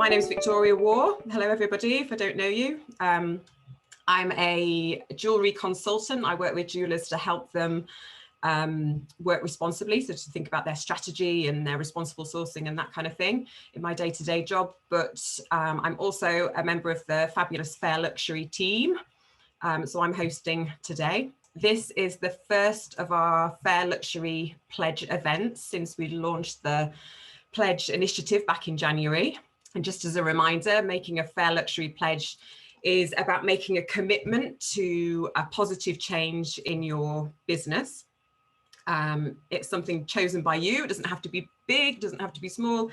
My name is Victoria Waugh. Hello, everybody, if I don't know you. I'm a jewellery consultant. I work with jewellers to help them work responsibly, so to think about their strategy and their responsible sourcing and that kind of thing in my day-to-day job. But I'm also a member of the fabulous Fair Luxury team. So I'm hosting today. This is the first of our Fair Luxury pledge events since we launched the pledge initiative back in January. And just as a reminder, making a Fair Luxury pledge is about making a commitment to a positive change in your business. It's something chosen by you. It doesn't have to be big, doesn't have to be small.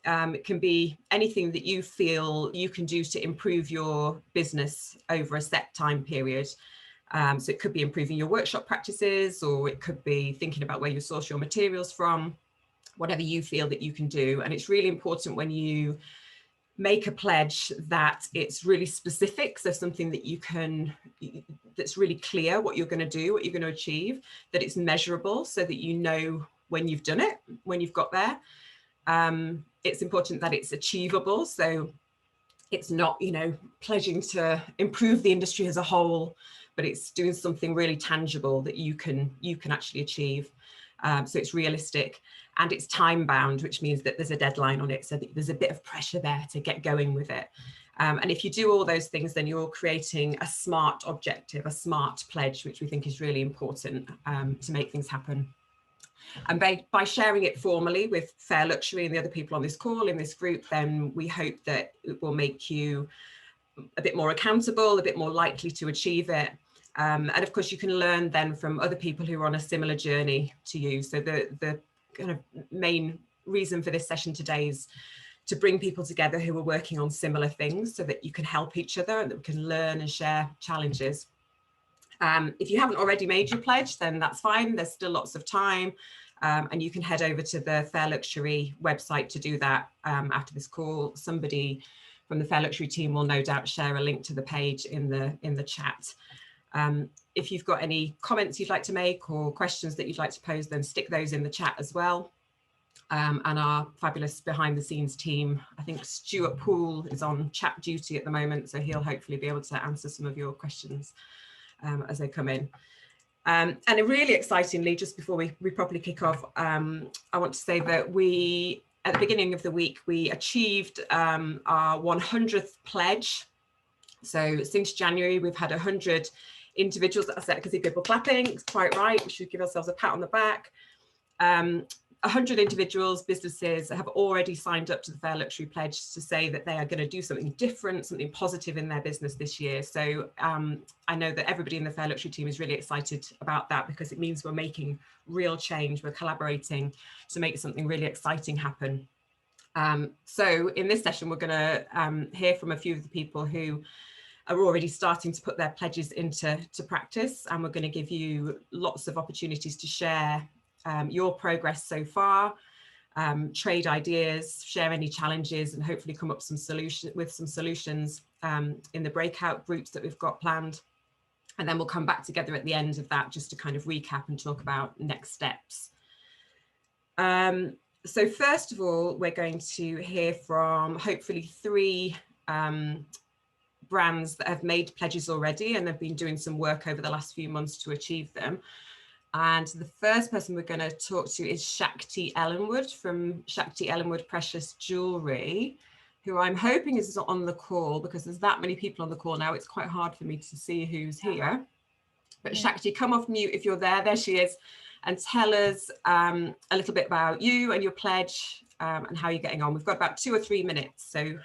It can be anything that you feel you can do to improve your business over a set time period. So it could be improving your workshop practices, or it could be thinking about where you source your materials from, whatever you feel that you can do. And it's really important when you make a pledge that it's really specific, so something that you can, that's really clear what you're going to do, what you're going to achieve, that it's measurable so that you know when you've done it, when you've got there. It's important that it's achievable, so it's not, you know, pledging to improve the industry as a whole, but it's doing something really tangible that you can actually achieve. So it's realistic and it's time bound, which means that there's a deadline on it, so that there's a bit of pressure there to get going with it. And if you do all those things, then you're creating a smart objective, a smart pledge, which we think is really important to make things happen. And by sharing it formally with Fair Luxury and the other people on this call, in this group, then we hope that it will make you a bit more accountable, a bit more likely to achieve it. And of course, you can learn then from other people who are on a similar journey to you. So the kind of main reason for this session today is to bring people together who are working on similar things so that you can help each other and that we can learn and share challenges. If you haven't already made your pledge, then that's fine. There's still lots of time. And you can head over to the Fair Luxury website to do that after this call. Somebody from the Fair Luxury team will no doubt share a link to the page in the chat. If you've got any comments you'd like to make or questions that you'd like to pose, then stick those in the chat as well. And our fabulous behind the scenes team, I think Stuart Poole is on chat duty at the moment, so he'll hopefully be able to answer some of your questions as they come in. And really excitingly, just before we properly kick off, I want to say that at the beginning of the week, we achieved our 100th pledge. So since January, we've had 100 individuals. That's it, I can see people clapping. It's quite right. We should give ourselves a pat on the back. 100 individuals, businesses have already signed up to the Fair Luxury Pledge to say that they are going to do something different, something positive in their business this year. So I know that everybody in the Fair Luxury team is really excited about that, because it means we're making real change. We're collaborating to make something really exciting happen. So in this session, we're going to hear from a few of the people who are already starting to put their pledges into practice, and we're going to give you lots of opportunities to share your progress so far, trade ideas, share any challenges, and hopefully come up with some solutions in the breakout groups that we've got planned. And then we'll come back together at the end of that just to kind of recap and talk about next steps. So first of all, we're going to hear from hopefully 3 brands that have made pledges already and have been doing some work over the last few months to achieve them. And the first person we're going to talk to is Shakti Ellenwood from Shakti Ellenwood Precious Jewellery, who I'm hoping is on the call, because there's that many people on the call now. It's quite hard for me to see who's here. But Shakti, come off mute if you're there. There she is. And tell us a little bit about you and your pledge and how you're getting on. We've got about 2 or 3 minutes. So.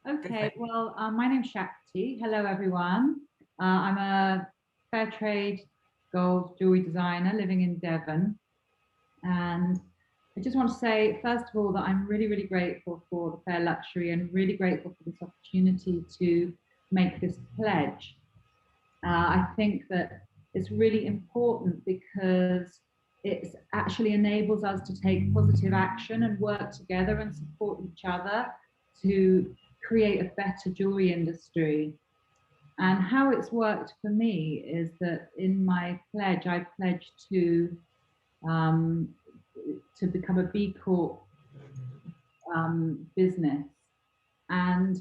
Okay, well, my name's Shakti. Hello, everyone. I'm a fair trade gold jewellery designer living in Devon. And I just want to say, first of all, that I'm really, really grateful for the Fair Luxury and really grateful for this opportunity to make this pledge. I think that it's really important because it actually enables us to take positive action and work together and support each other to create a better jewelry industry. And how it's worked for me is that in my pledge, I pledged to become a B Corp business. And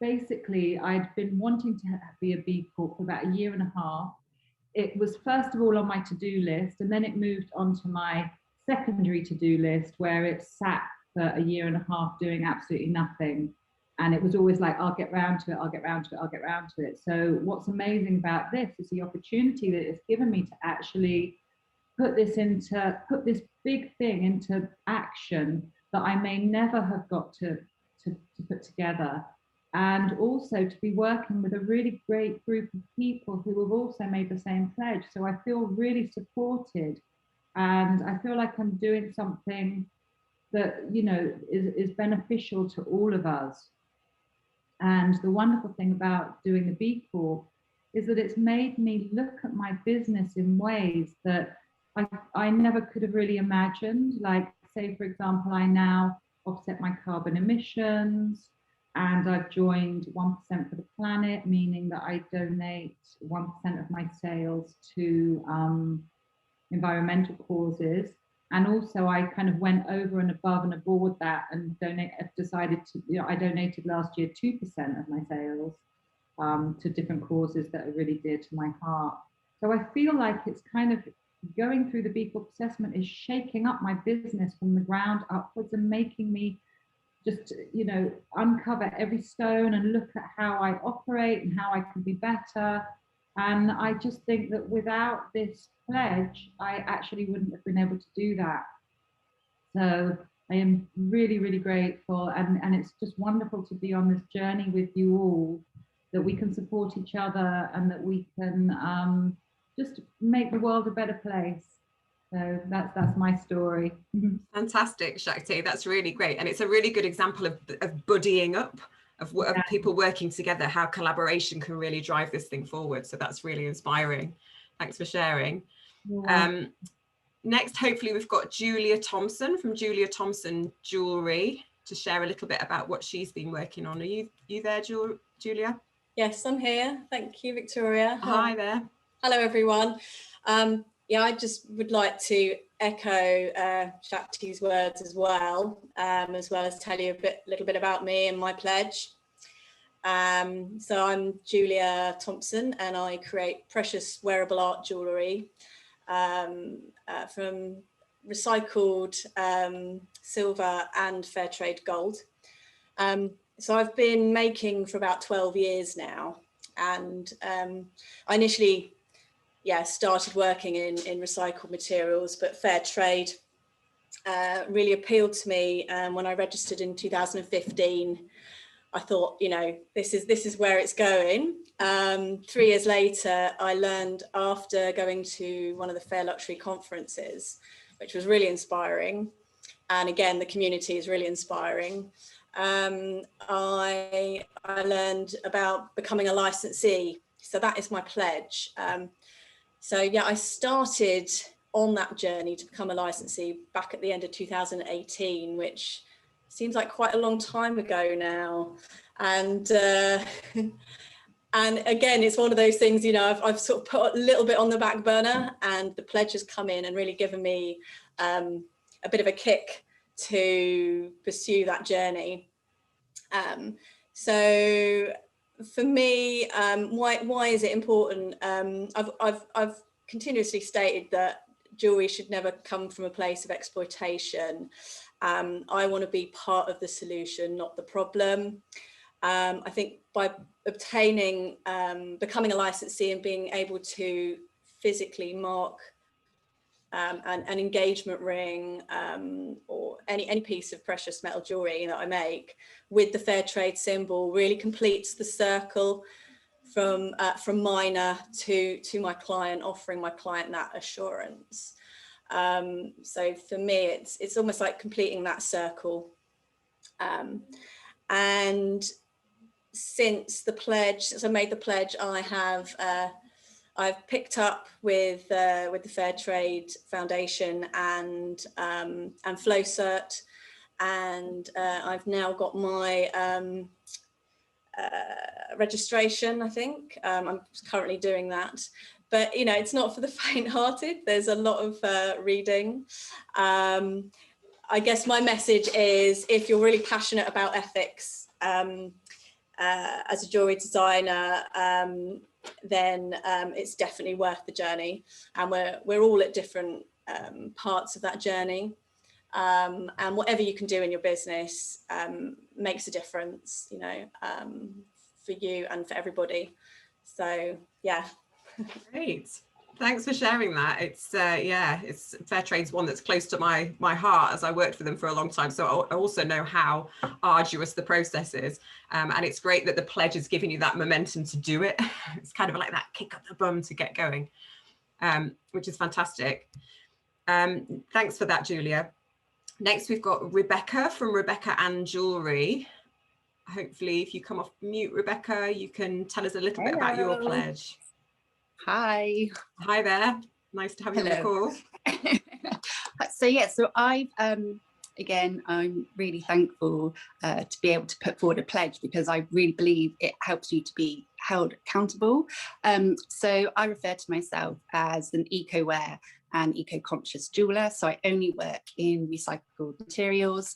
basically, I'd been wanting to be a B Corp for about a year and a half. It was first of all on my to-do list, and then it moved onto my secondary to-do list, where it sat for a year and a half doing absolutely nothing. And it was always like, I'll get round to it, I'll get round to it, I'll get round to it. So what's amazing about this is the opportunity that it's given me to actually put this big thing into action that I may never have got to put together. And also to be working with a really great group of people who have also made the same pledge. So I feel really supported, and I feel like I'm doing something that, you know, is beneficial to all of us. And the wonderful thing about doing the B Corp is that it's made me look at my business in ways that I never could have really imagined. Like, say, for example, I now offset my carbon emissions, and I've joined 1% for the Planet, meaning that I donate 1% of my sales to environmental causes. And also I kind of went over and above and aboard that and decided to, you know, I donated last year 2% of my sales to different causes that are really dear to my heart. So I feel like it's kind of going through the B Corp assessment is shaking up my business from the ground upwards and making me just, you know, uncover every stone and look at how I operate and how I can be better. And I just think that without this pledge, I actually wouldn't have been able to do that. So I am really, really grateful. And it's just wonderful to be on this journey with you all, that we can support each other and that we can just make the world a better place. So that's my story. Fantastic, Shakti. That's really great. And it's a really good example of buddying up, of people working together, how collaboration can really drive this thing forward. So that's really inspiring. Thanks for sharing. Next, hopefully we've got Julia Thompson from Julia Thompson Jewellery to share a little bit about what she's been working on. Are you there, Julia? Yes, I'm here. Thank you, Victoria. Hi there. Hello, everyone. Yeah, I just would like to echo Shakti's words as well as tell you a little bit about me and my pledge. So I'm Julia Thompson, and I create precious wearable art jewellery from recycled silver and fair trade gold. So I've been making for about 12 years now, and I initially started working in recycled materials, but fair trade really appealed to me. When I registered in 2015, I thought, you know, this is where it's going. 3 years later, I learned, after going to one of the Fair Luxury conferences, which was really inspiring, and again, the community is really inspiring. I learned about becoming a licensee. So that is my pledge. So yeah, I started on that journey to become a licensee back at the end of 2018, which seems like quite a long time ago now. And and again, it's one of those things, you know, I've sort of put a little bit on the back burner, and the pledge has come in and really given me a bit of a kick to pursue that journey. So for me, why is it important? I've continuously stated that jewellery should never come from a place of exploitation. I want to be part of the solution, not the problem. I think by obtaining, becoming a licensee and being able to physically mark an engagement ring or any piece of precious metal jewellery that I make with the fair trade symbol really completes the circle from miner to my client, offering my client that assurance. So for me, it's almost like completing that circle. And since I made the pledge, I've picked up with the Fair Trade Foundation and FlowCert, and I've now got my registration. I think I'm currently doing that, but you know, it's not for the faint-hearted. There's a lot of reading. I guess my message is, if you're really passionate about ethics as a jewellery designer, then it's definitely worth the journey. And we're all at different parts of that journey. And whatever you can do in your business makes a difference, you know, for you and for everybody. So, yeah. Great. Thanks for sharing that. It's yeah, it's fair trade's one that's close to my heart, as I worked for them for a long time. So I also know how arduous the process is, and it's great that the pledge is giving you that momentum to do it. It's kind of like that kick up the bum to get going, which is fantastic. Thanks for that, Julia. Next, we've got Rebecca from Rebecca and Jewellery. Hopefully, if you come off mute, Rebecca, you can tell us a little bit about your pledge. Hi. Hi there. Nice to have you on the call. So yeah, so I've again, I'm really thankful to be able to put forward a pledge, because I really believe it helps you to be held accountable. So I refer to myself as an eco-aware and eco-conscious jeweler. So I only work in recycled materials.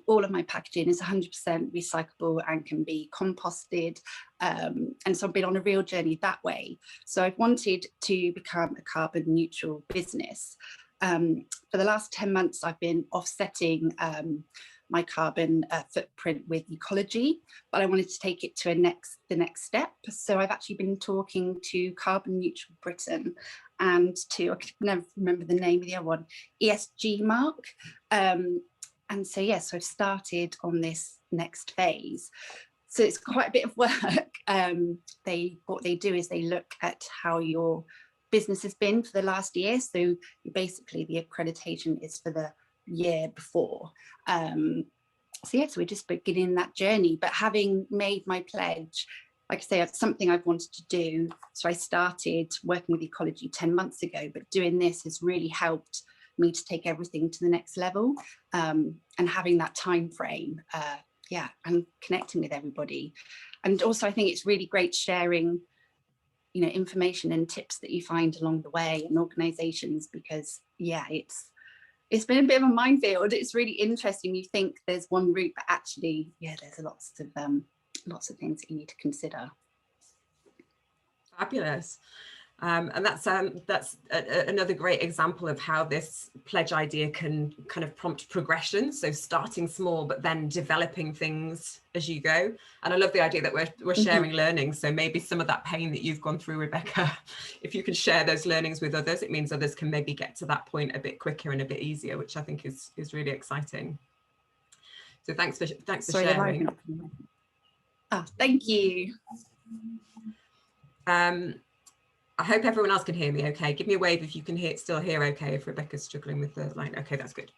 All of my packaging is 100% recyclable and can be composted. And so I've been on a real journey that way. So I've wanted to become a carbon neutral business. For the last 10 months, I've been offsetting my carbon footprint with ecology, but I wanted to take it to the next step. So I've actually been talking to Carbon Neutral Britain and to, I could never remember the name of the other one, ESG Mark. And so, yes, I've started on this next phase. So it's quite a bit of work. What they do is they look at how your business has been for the last year. So basically the accreditation is for the year before. So yes, we're just beginning that journey, but having made my pledge, like I say, it's something I've wanted to do. So I started working with ecology 10 months ago, but doing this has really helped me to take everything to the next level, and having that time frame, yeah, and connecting with everybody. And also I think it's really great sharing, you know, information and tips that you find along the way and organizations, because yeah, it's been a bit of a minefield. It's really interesting. You think there's one route, but actually, yeah, there's lots of things that you need to consider. Fabulous. And that's another great example of how this pledge idea can kind of prompt progression. So starting small, but then developing things as you go. And I love the idea that we're sharing learnings. So maybe some of that pain that you've gone through, Rebecca, if you can share those learnings with others, it means others can maybe get to that point a bit quicker and a bit easier, which I think is really exciting. So thanks for sharing. Thank you. I hope everyone else can hear me okay. Give me a wave if you can still hear okay, if Rebecca's struggling with the line. Okay, that's good.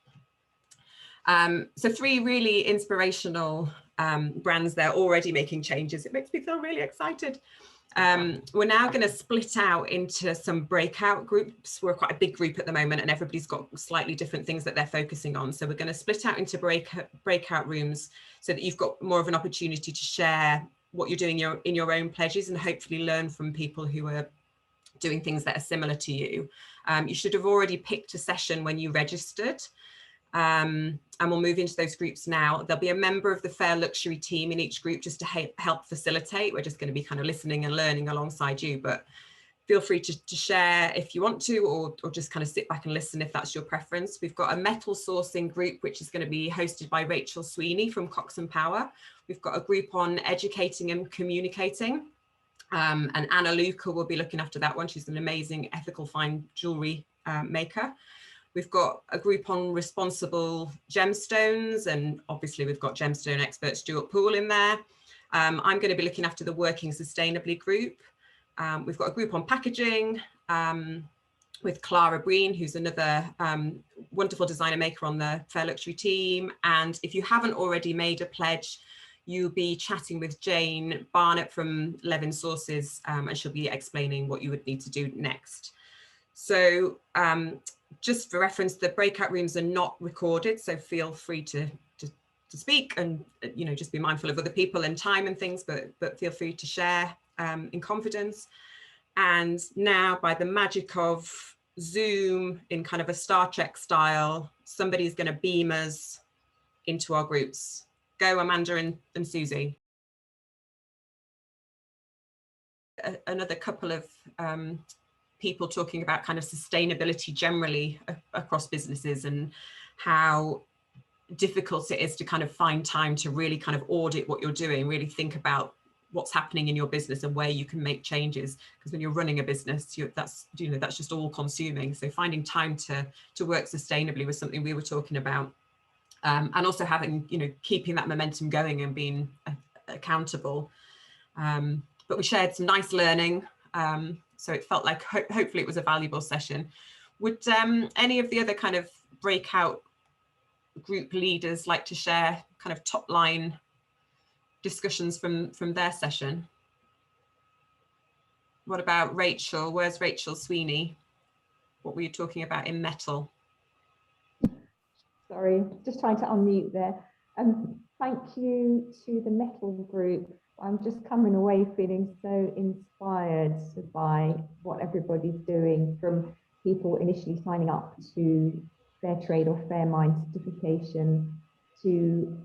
So 3 really inspirational brands there already making changes. It makes me feel really excited. We're now going to split out into some breakout groups. We're quite a big group at the moment and everybody's got slightly different things that they're focusing on. So we're going to split out into breakout rooms so that you've got more of an opportunity to share what you're doing in your own pledges and hopefully learn from people who are doing things that are similar to you. You should have already picked a session when you registered, and we'll move into those groups now. There'll be a member of the Fair Luxury team in each group just to help facilitate. We're just going to be kind of listening and learning alongside you, but feel free to share if you want to, or just kind of sit back and listen if that's your preference. We've got a metal sourcing group, which is going to be hosted by Rachel Sweeney from Cox & Power. We've got a group on educating and communicating. And Anna Luca will be looking after that one. She's an amazing ethical fine jewellery maker. We've got a group on responsible gemstones, and obviously we've got gemstone expert Stuart Poole in there. I'm going to be looking after the Working Sustainably group. We've got a group on packaging with Clara Breen, who's another wonderful designer maker on the Fair Luxury team. And if you haven't already made a pledge, you'll be chatting with Jane Barnett from Levin Sources, and she'll be explaining what you would need to do next. So just for reference, the breakout rooms are not recorded, so feel free to speak and just be mindful of other people and time and things, but feel free to share in confidence. And now, by the magic of Zoom in kind of a Star Trek style, somebody's going to beam us into our groups. go, Amanda and Susie. Another couple of people talking about kind of sustainability generally across businesses and how difficult it is to kind of find time to really kind of audit what you're doing, really think about what's happening in your business and where you can make changes, because when you're running a business, that's just all consuming. So finding time to work sustainably was something we were talking about, and also having, keeping that momentum going and being accountable. But we shared some nice learning, so it felt like hopefully it was a valuable session. Would any of the other kind of breakout group leaders like to share kind of top line discussions from their session? What about Rachel? Where's Rachel Sweeney? What were you talking about in metal? Sorry, just trying to unmute there. Thank you to the metal group. I'm just coming away feeling so inspired by what everybody's doing, from people initially signing up to Fair Trade or Fair Mind certification to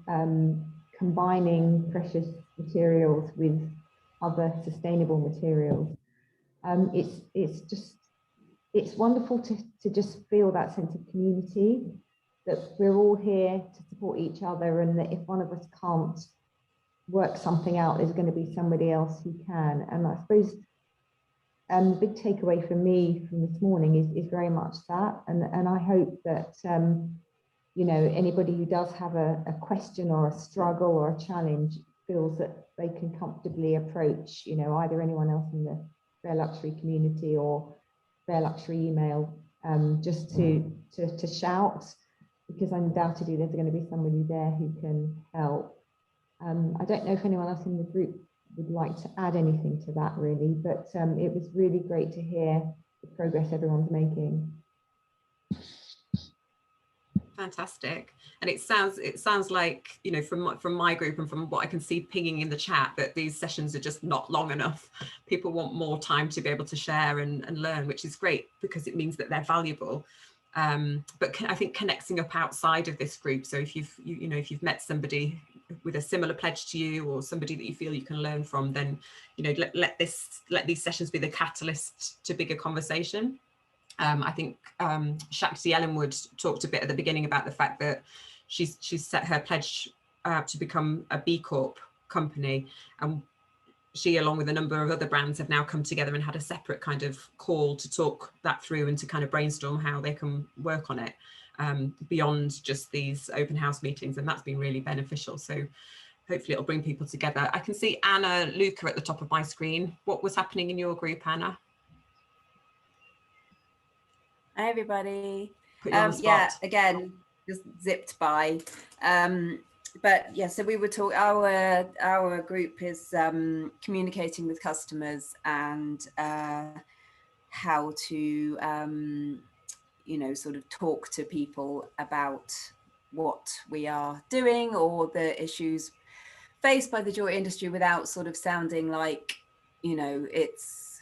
combining precious materials with other sustainable materials. It's wonderful to just feel that sense of community, that we're all here to support each other, and that if one of us can't work something out, there's going to be somebody else who can. And I suppose the big takeaway for me from this morning is very much that, and I hope that anybody who does have a question or a struggle or a challenge feels that they can comfortably approach either anyone else in the Fair Luxury community or Fair Luxury email, just to shout, because undoubtedly there's going to be somebody there who can help. I don't know if anyone else in the group would like to add anything to that really, but it was really great to hear the progress everyone's making. Fantastic. And it sounds like, from my group and from what I can see pinging in the chat, that these sessions are just not long enough. People want more time to be able to share and learn, which is great because it means that they're valuable. But I think connecting up outside of this group, so if you've met somebody with a similar pledge to you, or somebody that you feel you can learn from, then let these sessions be the catalyst to bigger conversation. I think Shakti Ellenwood talked a bit at the beginning about the fact that she's set her pledge to become a B Corp company, and she, along with a number of other brands, have now come together and had a separate kind of call to talk that through and to kind of brainstorm how they can work on it beyond just these open house meetings, and that's been really beneficial. So hopefully it'll bring people together. I can see Anna Luca at the top of my screen. What was happening in your group, Anna? Hi everybody. Put you on the spot. Yeah, again, just zipped by. But yeah, so we were talking, our group is communicating with customers and how to sort of talk to people about what we are doing or the issues faced by the jewelry industry without sort of sounding like, it's,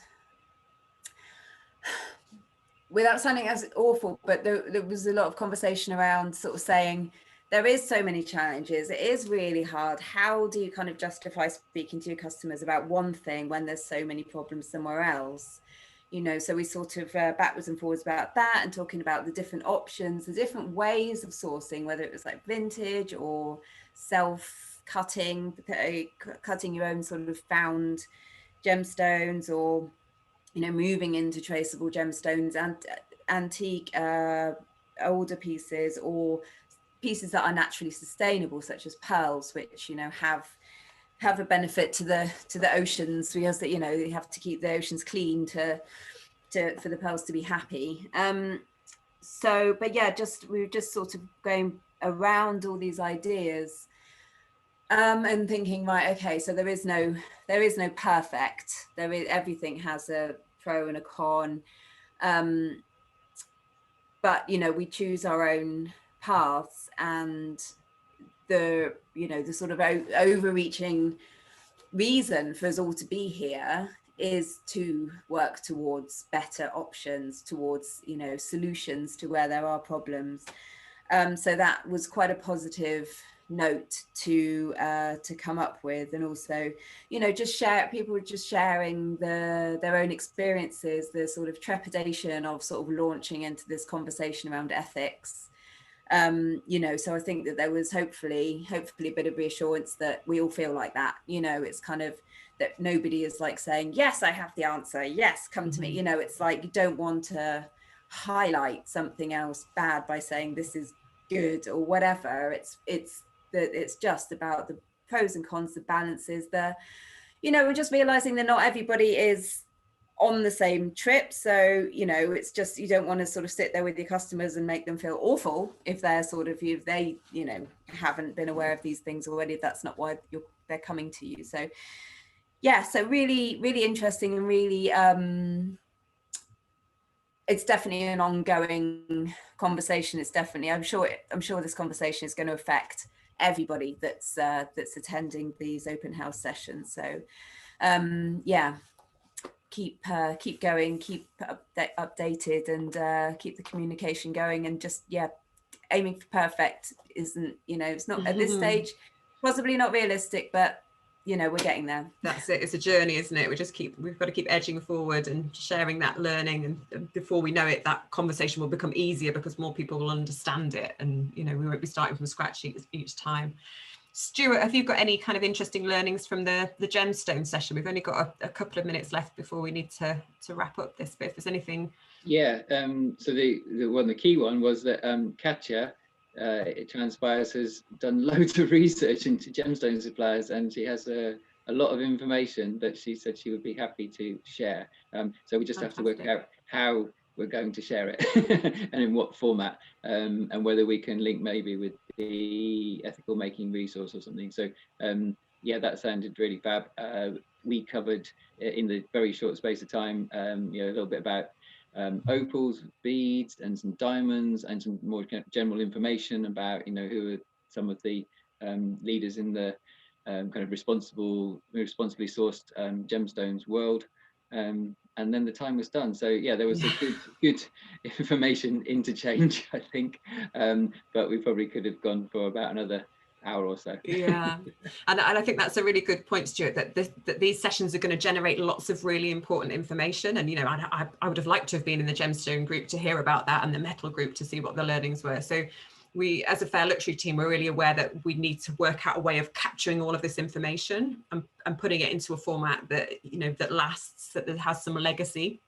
without sounding as awful, but there was a lot of conversation around sort of saying, there is so many challenges. It is really hard. How do you kind of justify speaking to your customers about one thing when there's so many problems somewhere else? So we sort of backwards and forwards about that, and talking about the different options, the different ways of sourcing, whether it was like vintage or self-cutting, cutting your own sort of found gemstones, or, moving into traceable gemstones and antique older pieces, or pieces that are naturally sustainable, such as pearls, which have a benefit to the oceans, because that you have to keep the oceans clean for the pearls to be happy. But yeah, we were just sort of going around all these ideas and thinking, right, okay, so there is no perfect. Everything has a pro and a con, but we choose our own paths, and the sort of overreaching reason for us all to be here is to work towards better options, towards solutions to where there are problems. So that was quite a positive note to come up with. And also, you know, just people were just sharing their own experiences, the sort of trepidation of sort of launching into this conversation around ethics. You know, so I think that there was hopefully a bit of reassurance that we all feel like that. You know, it's kind of that nobody is like saying, yes, I have the answer, yes, come to me. You know, it's like you don't want to highlight something else bad by saying this is good or whatever. It's just about the pros and cons, the balances, you know, we're just realizing that not everybody is on the same trip. So, you know, it's just, you don't want to sort of sit there with your customers and make them feel awful if they're sort of, if they, you know, haven't been aware of these things already. That's not why they're coming to you. So yeah, so really, really interesting, and really, it's definitely an ongoing conversation. It's definitely, I'm sure this conversation is going to affect everybody that's attending these open house sessions. So yeah, keep going, keep updated, and keep the communication going, and just, yeah, aiming for perfect isn't, you know, it's not at this stage, possibly not realistic, but you know, we're getting there. That's it. It's a journey, isn't it? We've got to keep edging forward and sharing that learning, and before we know it, that conversation will become easier because more people will understand it, and you know, we won't be starting from scratch each time. Stuart, have you got any kind of interesting learnings from the gemstone session? We've only got a couple of minutes left before we need to wrap up this, but if there's anything. Yeah, so the key one was that Katja, it transpires, has done loads of research into gemstone suppliers, and she has a lot of information that she said she would be happy to share. So we just have to work out how we're going to share it and in what format, and whether we can link maybe with the ethical making resource or something. So yeah, that sounded really fab. We covered in the very short space of time, you know, a little bit about opals, beads, and some diamonds, and some more general information about, you know, who are some of the leaders in the kind of responsibly sourced gemstones world. And then the time was done. So yeah, there was a good information interchange, I think, but we probably could have gone for about another hour or so. Yeah, and I think that's a really good point, Stuart, that these sessions are going to generate lots of really important information. And you know, I would have liked to have been in the gemstone group to hear about that, and the metal group to see what the learnings were. So we, as a Fair Luxury team, we're really aware that we need to work out a way of capturing all of this information and putting it into a format that, you know, that lasts, that has some legacy,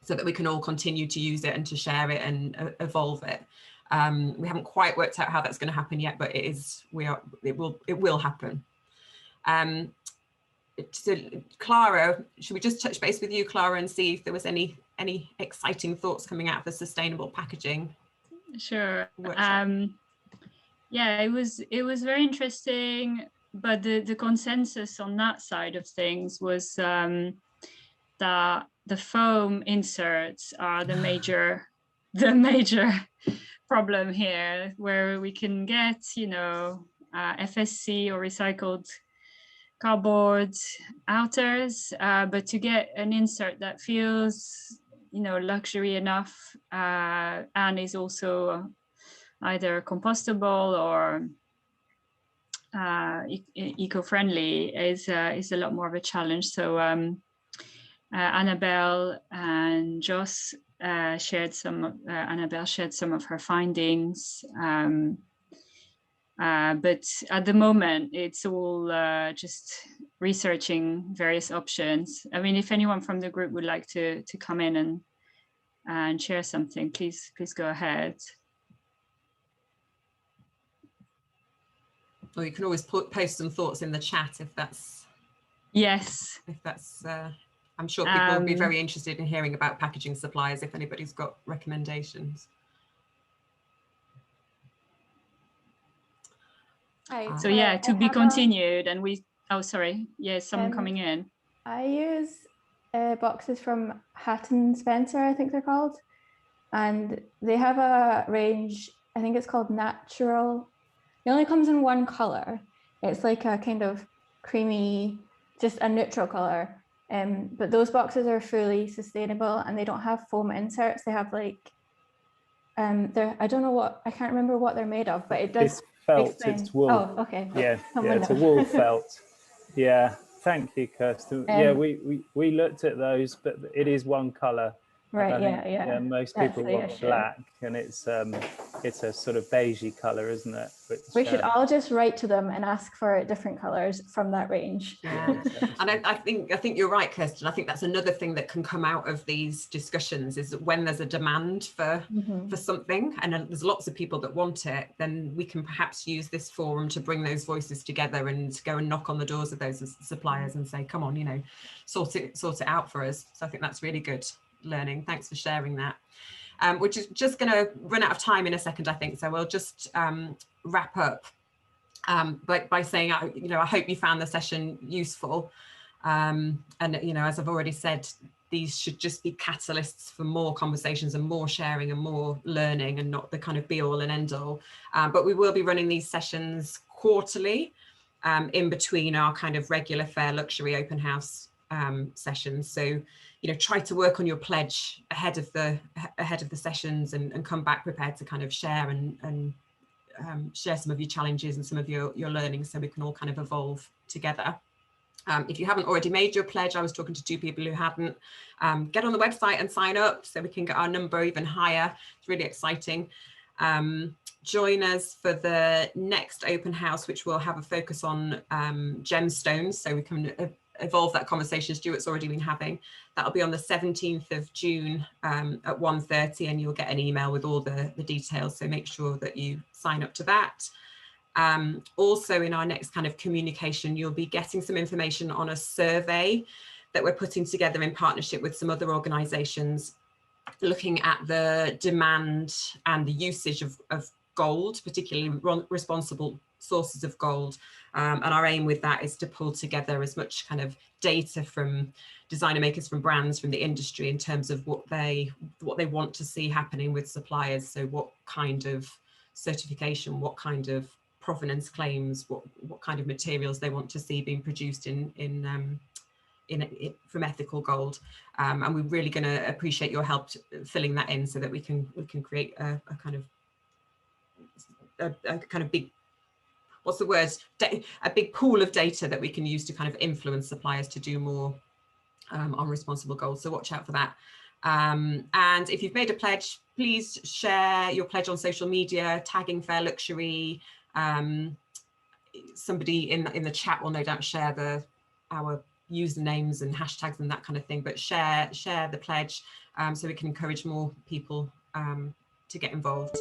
so that we can all continue to use it and to share it and evolve it. We haven't quite worked out how that's going to happen yet, but it will happen. So Clara, should we just touch base with you, Clara, and see if there was any exciting thoughts coming out of the sustainable packaging? Sure. Yeah, it was very interesting, but the consensus on that side of things was that the foam inserts are the major problem here, where we can get, you know, FSC or recycled cardboard outers, but to get an insert that feels, you know, luxury enough and is also either compostable or eco-friendly is a lot more of a challenge. So Annabelle and Joss shared some. Annabelle shared some of her findings, but at the moment it's all just researching various options. I mean, if anyone from the group would like to come in and share something, please go ahead. Or you can always post some thoughts in the chat if that's. Yes. If that's. I'm sure people will be very interested in hearing about packaging suppliers if anybody's got recommendations. So yeah, to be continued. And we, oh, sorry. Yes, someone coming in. I use boxes from Hatton Spencer, I think they're called. And they have a range, I think it's called Natural. It only comes in one color. It's like a kind of creamy, just a neutral color. But those boxes are fully sustainable, and they don't have foam inserts. They have like, I don't know what, I can't remember what they're made of, but it does. felt. Explain. It's wool. Oh, okay. Yeah, Someone it's a knows. wool felt. Yeah, thank you, Kirsten. Yeah, we looked at those, but it is one colour. Right. I think, Yeah. most That's people the want issue. black, and it's a sort of beigey colour, isn't it? Which, We should all just write to them and ask for different colours from that range. Yeah, and I think you're right, Kirsten. I think that's another thing that can come out of these discussions is that when there's a demand for something, and there's lots of people that want it, then we can perhaps use this forum to bring those voices together and go and knock on the doors of those suppliers and say, come on, sort it out for us. So I think that's really good learning. Thanks for sharing that. We're just going to run out of time in a second, I think, so we'll just wrap up by saying, I hope you found the session useful, and as I've already said, these should just be catalysts for more conversations and more sharing and more learning, and not the kind of be all and end all. But we will be running these sessions quarterly in between our kind of regular Fair Luxury open house sessions. So try to work on your pledge ahead of the sessions, and come back prepared to kind of share and share some of your challenges and some of your learning, so we can all kind of evolve together. If you haven't already made your pledge, I was talking to 2 people who hadn't, get on the website and sign up so we can get our number even higher. It's really exciting. Join us for the next open house, which will have a focus on gemstones, so we can evolve that conversation Stuart's already been having. That'll be on the 17th of June at 1:30, and you'll get an email with all the details, so make sure that you sign up to that. Also, in our next kind of communication, you'll be getting some information on a survey that we're putting together in partnership with some other organisations, looking at the demand and the usage of gold, particularly responsible sources of gold. And our aim with that is to pull together as much kind of data from designer makers, from brands, from the industry, in terms of what they want to see happening with suppliers. So what kind of certification, what kind of provenance claims, what kind of materials they want to see being produced from ethical gold, and we're really going to appreciate your help filling that in, so that we can create a kind of big, what's the word, a big pool of data that we can use to kind of influence suppliers to do more on responsible gold. So watch out for that. And if you've made a pledge, please share your pledge on social media, tagging Fair Luxury. Somebody in the chat will no doubt share our usernames and hashtags and that kind of thing, but share the pledge, so we can encourage more people to get involved.